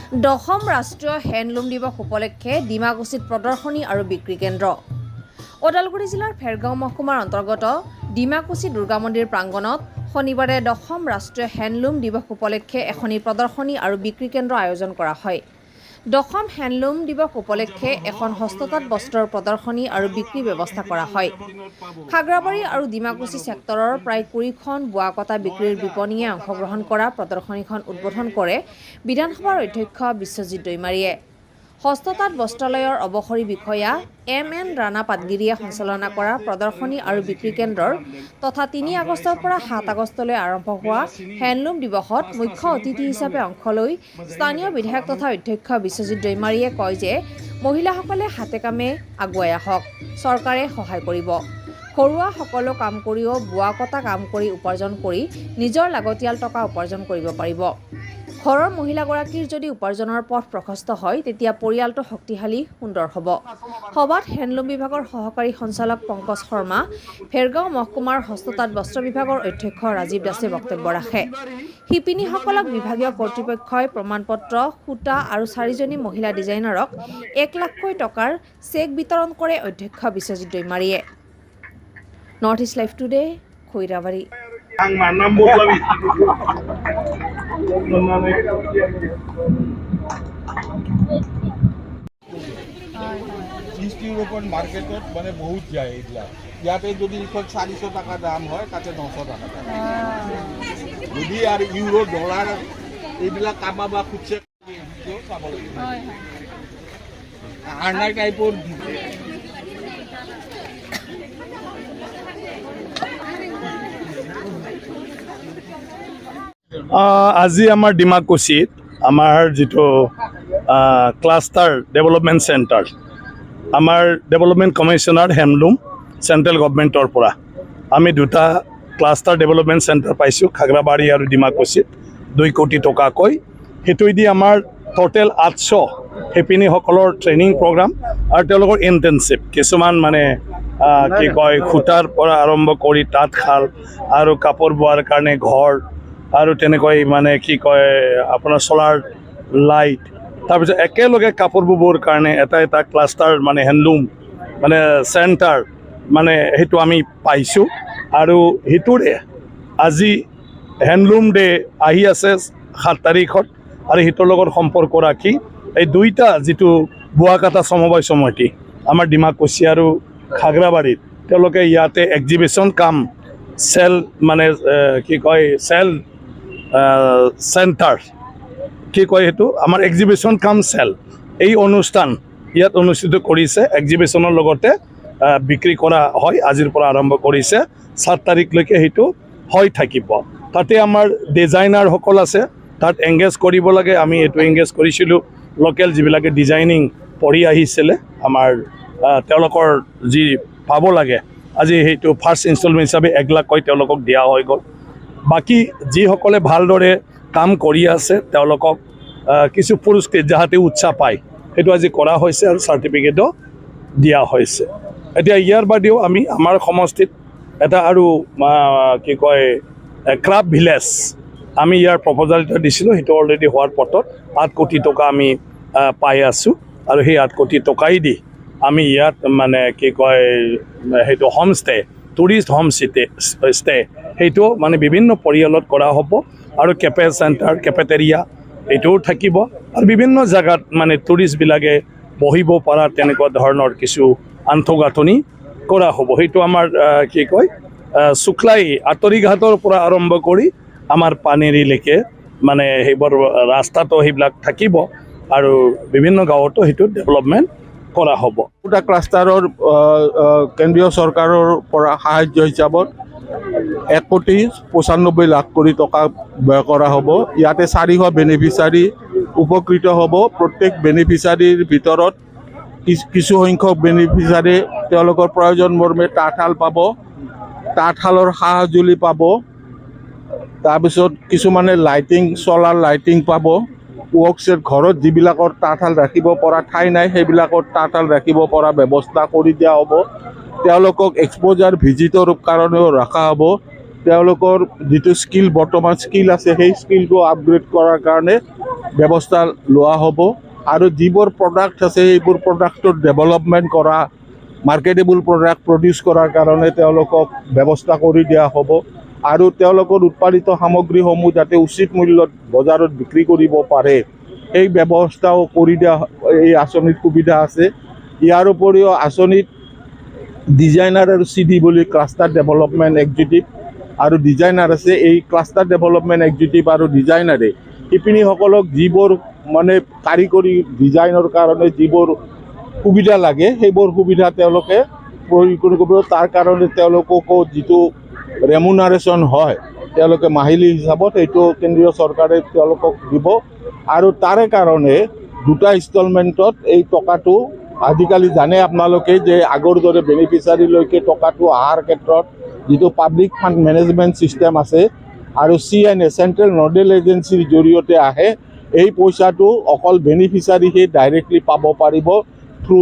দশম ৰাষ্ট্ৰীয় হেণ্ডলুম দিৱস উপলক্ষে ডিমাকুছিত প্ৰদৰ্শনী আৰু বিক্ৰী কেন্দ্ৰ। ওদালগুৰি জিলাৰ ফেৰগাঁও মহকুমাৰ অন্তৰ্গত ডিমাকুছি দুৰ্গা মন্দিৰ প্ৰাংগণত শনিবাৰে দশম ৰাষ্ট্ৰীয় হেণ্ডলুম দিৱস উপলক্ষে এখনি প্ৰদৰ্শনী আৰু বিক্ৰী কেন্দ্ৰ আয়োজন কৰা হয়। দশম হেণ্ডলুম দিৱস উপলক্ষে এখন হস্ততাঁত বস্ত্ৰৰ প্ৰদৰ্শনী আৰু বিক্ৰী ব্যৱস্থা কৰা হয়। খাগ্ৰাবাৰী আৰু ডিমাকুছি ছেক্টৰৰ প্ৰায় 20খন বোৱা কটা বিক্ৰীৰ বিপণীয়ে অংশগ্ৰহণ কৰা প্ৰদৰ্শনীখন উদ্বোধন কৰে বিধানসভাৰ অধ্যক্ষ বিশ্বজিৎ দৈমাৰীয়ে। হস্ততাঁত বস্ত্ৰালয়ৰ অৱসৰী বিষয়া MN ৰাণা পাটগিৰিয়ে সঞ্চালনা কৰা প্ৰদৰ্শনী আৰু বিক্ৰী কেন্দ্ৰৰ তথা 3 আগষ্টৰ পৰা 7 আগষ্টলৈ আৰম্ভ হোৱা হেণ্ডলুম দিৱসত মুখ্য অতিথি হিচাপে অংশ লৈ স্থানীয় বিধায়ক তথা অধ্যক্ষ বিশ্বজিৎ দৈমাৰীয়ে কয় যে মহিলাসকলে হাতে কামে আগুৱাই আহক, চৰকাৰে সহায় কৰিব। ঘৰুৱা সকলো কাম কৰিও বোৱা কটা কাম কৰি উপাৰ্জন কৰি নিজৰ লাগতিয়াল টকা উপাৰ্জন কৰিব পাৰিব। ঘৰৰ মহিলাগৰাকীৰ যদি উপাৰ্জনৰ পথ প্ৰশস্ত হয় তেতিয়া পৰিয়ালটো শক্তিশালী সুন্দৰ হ'ব। সভাত হেণ্ডলুম বিভাগৰ সহকাৰী সঞ্চালক পংকজ শৰ্মা, ফেৰগাঁও মহকুমাৰ হস্ততাঁত বস্ত্ৰ বিভাগৰ অধ্যক্ষ ৰাজীৱ দাসে বক্তব্য ৰাখে। শিপিনীসকলক বিভাগীয় কৰ্তৃপক্ষই প্ৰমাণপত্ৰ, সূতা আৰু 4জনী মহিলা ডিজাইনাৰক 1 লাখকৈ টকাৰ চেক বিতৰণ কৰে অধ্যক্ষ বিশ্বজিৎ দৈমাৰীয়ে। North east live today, Khoirabari. East ইউৰোপৰ মাৰ্কেটত মানে বহুত যায় এইবিলাক। ইয়াতে যদি ইখন 400 টকা দাম হয় তাতে 900 টকা দাম। যদি আৰু ইউৰো ডলাৰ এইবিলাক কামাবা খুচে চাব লাগিব। আৰ্নাই টাইপৰ আজি আমাৰ ডিমাকুছিত আমাৰ যিটো ক্লাষ্টাৰ ডেভেলপমেণ্ট চেণ্টাৰ, আমাৰ ডেভেলপমেণ্ট কমিশ্যনাৰ হেণ্ডলুম চেণ্ট্ৰেল গভৰ্ণমেণ্টৰ পৰা আমি 2টা ক্লাষ্টাৰ ডেভেলপমেণ্ট চেণ্টাৰ পাইছোঁ, খাগ্ৰাবাৰী আৰু ডিমাকুছিত 2 কোটি টকাকৈ। সেইটোৱেদি আমাৰ টোটেল 800 শিপিনীসকলৰ ট্ৰেইনিং প্ৰগ্ৰাম আৰু তেওঁলোকৰ ইণ্টেনচিভ কিছুমান মানে কি কয় সূতাৰ পৰা আৰম্ভ কৰি তাঁতশাল আৰু কাপোৰ বোৱাৰ কাৰণে ঘৰ আৰু তেনেকৈ মানে কি কয় আপোনাৰ চলাৰ লাইট, তাৰপিছত একেলগে কাপোৰ ববৰ কাৰণে এটা ক্লাষ্টাৰ মানে হেণ্ডলুম মানে চেণ্টাৰ মানে সেইটো আমি পাইছোঁ। আৰু সেইটোৰে আজি হেণ্ডলুম ডে আহি আছে 7 তাৰিখত আৰু সেইটোৰ লগত সম্পৰ্ক ৰাখি এই 2টা যিটো বোৱা কটা সমবায় সমিতি আমাৰ ডিমাকুছি আৰু খাগ্ৰাবাৰীত তেওঁলোকে ইয়াতে এক্সিবিশ্যন কাম চেল মানে কি কয় চেল চেণ্টাৰ কি কয় সেইটো আমাৰ এক্সিবিশ্যন কাম চেল এই অনুষ্ঠান ইয়াত অনুষ্ঠিত কৰিছে। এক্সিবিশ্যনৰ লগতে বিক্ৰী কৰা হয়, আজিৰ পৰা আৰম্ভ কৰিছে 7 তাৰিখলৈকে সেইটো হৈ থাকিব। তাতে আমাৰ ডিজাইনাৰসকল আছে, তাত এংগেজ কৰিব লাগে। আমি এইটো এংগেজ কৰিছিলোঁ লোকেল যিবিলাকে ডিজাইনিং পঢ়ি আহিছিলে আমাৰ তেওঁলোকৰ যি পাব লাগে আজি সেইটো ফাৰ্ষ্ট ইনষ্টলমেণ্ট হিচাপে 1 লাখকৈ তেওঁলোকক দিয়া হৈ গ'ল। বাকী যিসকলে ভালদৰে কাম কৰি আছে তেওঁলোকক কিছু পুৰস্কৃত যাতে উৎসাহ পায় সেইটো আজি কৰা হৈছে আৰু চাৰ্টিফিকেটো দিয়া হৈছে। এতিয়া ইয়াৰ বাদেও আমি আমাৰ সমষ্টিত এটা আৰু কি কয় ক্ৰাফ্ট ভিলেজ আমি ইয়াৰ প্ৰপ'জাল এটা দিছিলোঁ, সেইটো অলৰেডি হোৱাৰ পথত 8 কোটি টকা আমি পাই আছোঁ আৰু সেই 8 কোটি টকাই দি আমি ইয়াত মানে কি কয় সেইটো হোমষ্টে টুৰিষ্ট হোম ষ্টে সেইটো মানে বিভিন্ন পৰিয়ালত কৰা হ'ব আৰু কেফে চেণ্টাৰ কেফেটেৰিয়া এইটোও থাকিব আৰু বিভিন্ন জেগাত মানে টুৰিষ্টবিলাকে বহিব পৰা তেনেকুৱা ধৰণৰ কিছু আন্তঃগাঁথনি কৰা হ'ব। সেইটো আমাৰ কি কয় শুক্লাই আঁতৰিঘাটৰ পৰা আৰম্ভ কৰি আমাৰ পানেৰীলৈকে মানে সেইবোৰ ৰাস্তাটো সেইবিলাক থাকিব আৰু বিভিন্ন গাঁৱতো সেইটো ডেভেলপমেণ্ট কৰা হ'ব। 2টা ক্লাষ্টাৰৰ কেন্দ্ৰীয় চৰকাৰৰ পৰা সাহায্য হিচাপত 1,95 লাখ কোটি টকা ব্যয় কৰা হ'ব। ইয়াতে 400 বেনিফিচাৰী উপকৃত হ'ব। প্ৰত্যেক বেনিফিচাৰীৰ ভিতৰত কিছু সংখ্যক বেনিফিচাৰী তেওঁলোকৰ প্ৰয়োজন মৰ্মে তাঁতশাল পাব, তাঁতশালৰ সা সঁজুলি পাব, তাৰপিছত কিছুমানে লাইটিং চলাৰ লাইটিং পাব, ৱৰ্কছেট ঘৰত যিবিলাকৰ তাঁতশাল ৰাখিব পৰা ঠাই নাই সেইবিলাকত তাঁতশাল ৰাখিব পৰা ব্যৱস্থা কৰি দিয়া হ'ব। তেওঁলোকক এক্সপ'জাৰ ভিজিটৰ কাৰণেও ৰখা হ'ব। তেওঁলোকৰ যিটো স্কিল বৰ্তমান স্কিল আছে সেই স্কিলটো আপগ্ৰেড কৰাৰ কাৰণে ব্যৱস্থা লোৱা হ'ব আৰু যিবোৰ প্ৰডাক্ট আছে সেইবোৰ প্ৰডাক্টৰ ডেভেলপমেণ্ট কৰা মাৰ্কেটেবল প্ৰডাক্ট প্ৰডিউচ কৰাৰ কাৰণে তেওঁলোকক ব্যৱস্থা কৰি দিয়া হ'ব আৰু তেওঁলোকৰ উৎপাদিত সামগ্ৰীসমূহ যাতে উচিত মূল্যত বজাৰত বিক্ৰী কৰিব পাৰে এই ব্যৱস্থাও কৰি দিয়া এই আঁচনিত সুবিধা আছে। ইয়াৰ উপৰিও আঁচনিত ডিজাইনাৰ আৰু CD বুলি ক্লাষ্টাৰ ডেভেলপমেণ্ট এক্সিকিউটিভ আৰু ডিজাইনাৰ আছে। এই ক্লাষ্টাৰ ডেভেলপমেণ্ট এক্সিকিউটিভ আৰু ডিজাইনাৰে শিপিনীসকলক যিবোৰ মানে কাৰিকৰী ডিজাইনৰ কাৰণে যিবোৰ সুবিধা লাগে সেইবোৰ সুবিধা তেওঁলোকে প্ৰয়োগ কৰিব। তাৰ কাৰণে তেওঁলোককো যিটো ৰেমুনাৰেশ্যন হয় তেওঁলোকে মাহিলী হিচাপত সেইটো কেন্দ্ৰীয় চৰকাৰে তেওঁলোকক দিব আৰু তাৰে কাৰণে দুটা ইনষ্টলমেণ্টত এই টকাটো আজিকালি জানে আপোনালোকে যে আগৰ দৰে বেনিফিচাৰীলৈকে টকাটো অহাৰ ক্ষেত্ৰত যিটো পাব্লিক ফাণ্ড মেনেজমেণ্ট ছিষ্টেম আছে আৰু CNA চেণ্ট্ৰেল নডেল এজেঞ্চিৰ জৰিয়তে আহে এই পইচাটো অকল বেনিফিচাৰীহে ডাইৰেক্টলি পাব পাৰিব থ্ৰু